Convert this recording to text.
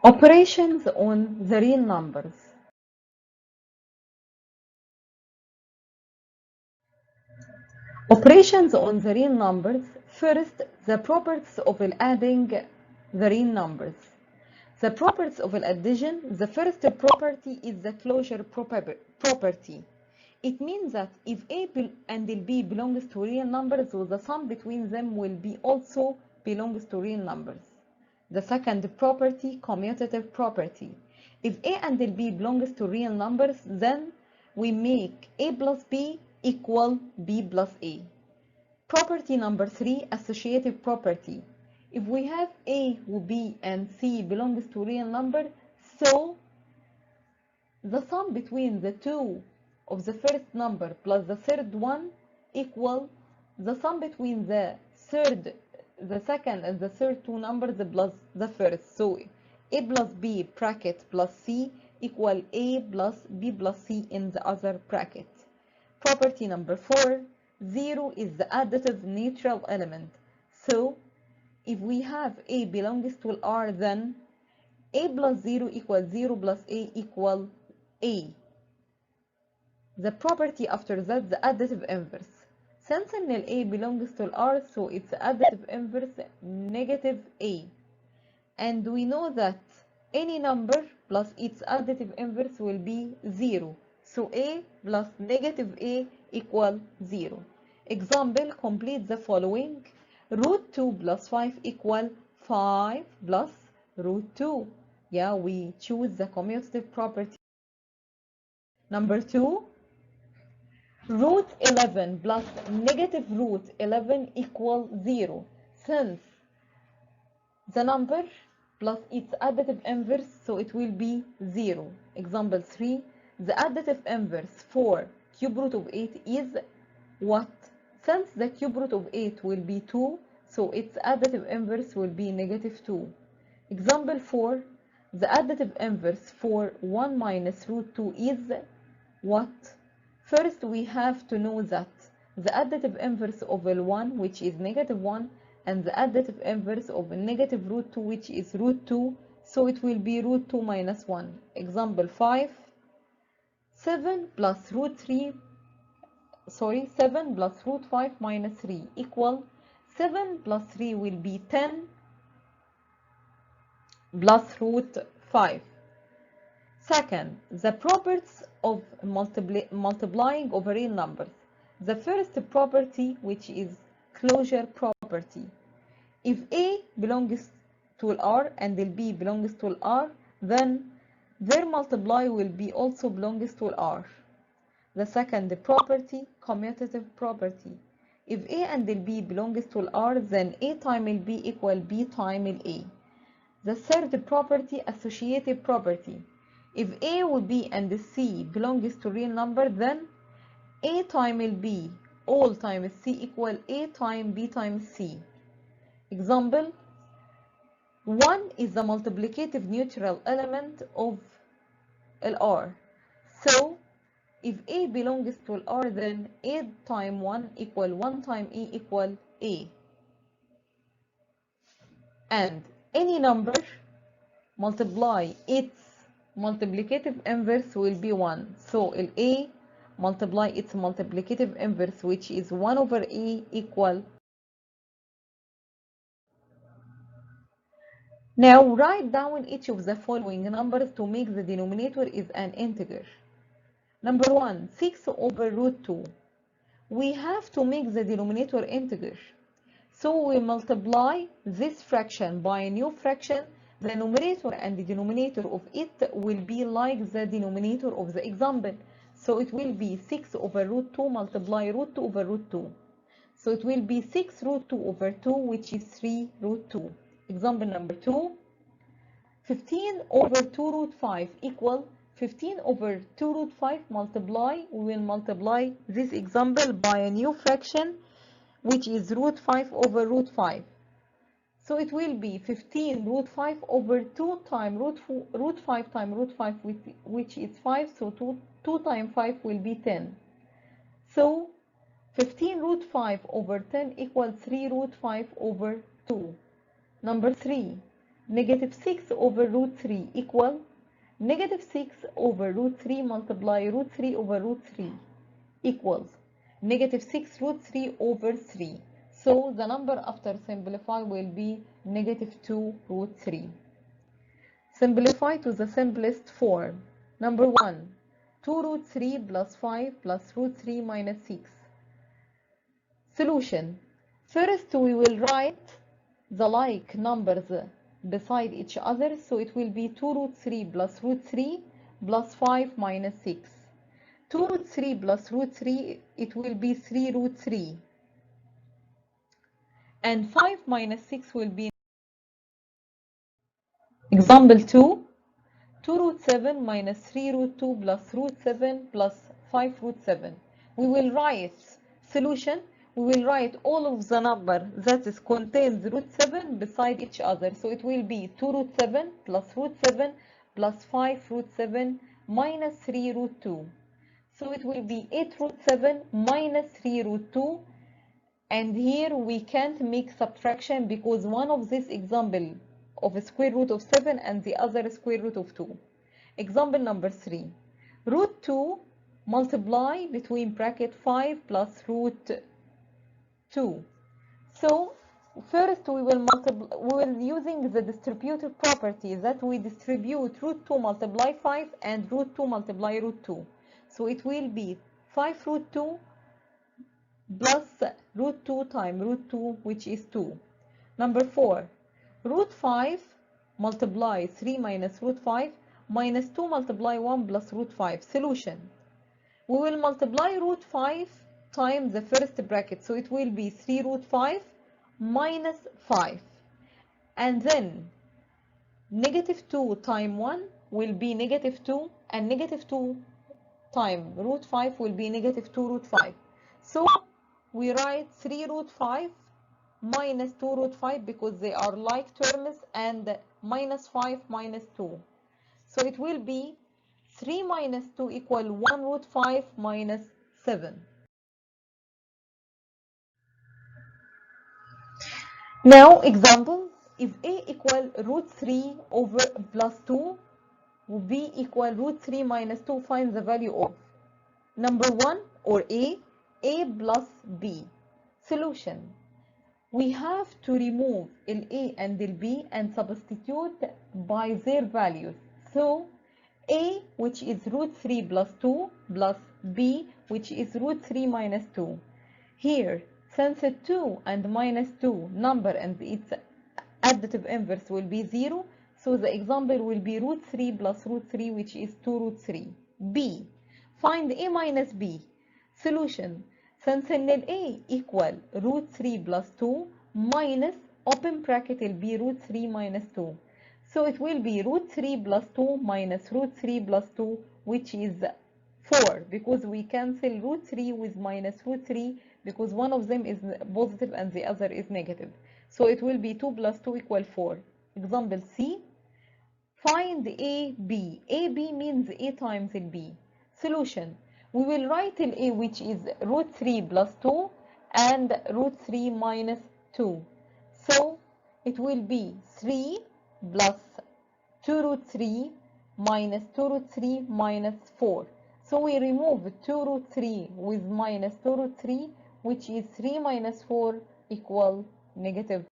Operations on the real numbers. Operations on the real numbers. First, the properties of adding the real numbers. The properties of addition. The first property is the closure property. It means that if A and B belongs to real numbers, so the sum between them will be also belongs to real numbers. The second property, commutative property. If A and B belongs to real numbers, then we make A plus B equal B plus A. Property number 3, associative property. If we have A, B, and C belongs to real number, so the sum between the two of the first number plus the third one equal the sum between the second and the third two numbers plus the first. So A plus B bracket plus C equal A plus B plus C in the other bracket. Property number 4, 0 is the additive natural element. So if we have A belongs to R, then A plus 0 equals 0 plus A equal A. The property after that, the additive inverse. Since A belongs to R, so its additive inverse negative A. And we know that any number plus its additive inverse will be 0. So A plus negative A equal 0. Example, complete the following. Root 2 plus 5 equal 5 plus root 2. Yeah, we choose the commutative property. Number 2, root 11 plus negative root 11 equals 0. Since the number plus its additive inverse, so it will be 0. Example 3, the additive inverse for cube root of 8 is what? Since the cube root of 8 will be 2, so its additive inverse will be negative 2. Example 4, the additive inverse for 1 minus root 2 is what? First, we have to know that the additive inverse of L1, which is negative 1, and the additive inverse of negative root 2, which is root 2, so it will be root 2 minus 1. Example 5, 7 plus root 5 minus 3 equal 7 plus 3 will be 10 plus root 5. Second, the properties of multiplying over real numbers. The first property, which is closure property. If A belongs to R and B belongs to R, then their multiply will be also belongs to R. The second property, commutative property. If A and B belongs to R, then A times B equal B times A. The third property, associative property. If A, B, and C belongs to real number, then A times B all times C equal A times B times C. Example, 1 is the multiplicative neutral element of LR. So, if A belongs to R, then A times 1 equal 1 times A equal A. And any number multiply its multiplicative inverse will be 1. So A multiply its multiplicative inverse, which is 1 over A equal. Now write down each of the following numbers to make the denominator is an integer. Number 1, 6 over root 2. We have to make the denominator integer. So we multiply this fraction by a new fraction. The numerator and the denominator of it will be like the denominator of the example. So it will be 6 over root 2 multiply root 2 over root 2. So it will be 6 root 2 over 2, which is 3 root 2. Example number 2, 15 over 2 root 5 equal 15 over 2 root 5 multiply. We will multiply this example by a new fraction, which is root 5 over root 5. So it will be 15 root 5 over 2 times root 5 times root 5, which is 5. So 2 times 5 will be 10. So 15 root 5 over 10 equals 3 root 5 over 2. Number 3, negative 6 over root 3 equal negative 6 over root 3 multiply root 3 over root 3 equals negative 6 root 3 over 3. So the number after simplify will be negative 2 root 3. Simplify to the simplest form. Number 1, 2 root 3 plus 5 plus root 3 minus 6. Solution. First we will write the like numbers beside each other, so it will be 2 root 3 plus root 3 plus 5 minus 6. 2 root 3 plus root 3, it will be 3 root 3. And 5 minus 6 will be example 2. 2 root 7 minus 3 root 2 plus root 7 plus 5 root 7. We will write solution. We will write all of the number that is contains root 7 beside each other. So it will be 2 root 7 plus root 7 plus 5 root 7 minus 3 root 2. So it will be 8 root 7 minus 3 root 2. And here we can't make subtraction because one of this example of a square root of 7 and the other square root of 2. Example number 3. Root 2 multiply between bracket 5 plus root 2. So first we will using the distributive property that we distribute root 2 multiply 5 and root 2 multiply root 2. So it will be 5 root 2 plus root 2 times root 2, which is 2. Number 4, root 5 multiply 3 minus root 5 minus 2 multiply 1 plus root 5. Solution. We will multiply root 5 times the first bracket, so it will be 3 root 5 minus 5. And then negative 2 times 1 will be negative 2, and negative 2 times root 5 will be negative 2 root 5. So we write 3 root 5 minus 2 root 5 because they are like terms, and minus 5 minus 2. So it will be 3 minus 2 equal 1 root 5 minus 7. Now example, if a equal root 3 over plus 2, b equal root 3 minus 2, find the value of number 1 or a plus b. Solution. We have to remove A and B and substitute by their values. So A, which is root 3 plus 2, plus B, which is root 3 minus 2. Here, since 2 and minus 2 number and its additive inverse will be 0, so the example will be root 3 plus root 3, which is 2 root 3. B. Find A minus B. Solution. Since A equal root 3 plus 2 minus open bracket will be root 3 minus 2. So it will be root 3 plus 2 minus root 3 plus 2, which is 4, because we cancel root 3 with minus root 3 because one of them is positive and the other is negative. So it will be 2 plus 2 equal 4. Example C. Find AB. AB means A times B. Solution. We will write A, which is root 3 plus 2 and root 3 minus 2. So it will be 3 plus 2 root 3 minus 2 root 3 minus 4. So we remove 2 root 3 with minus 2 root 3, which is 3 minus 4 equal negative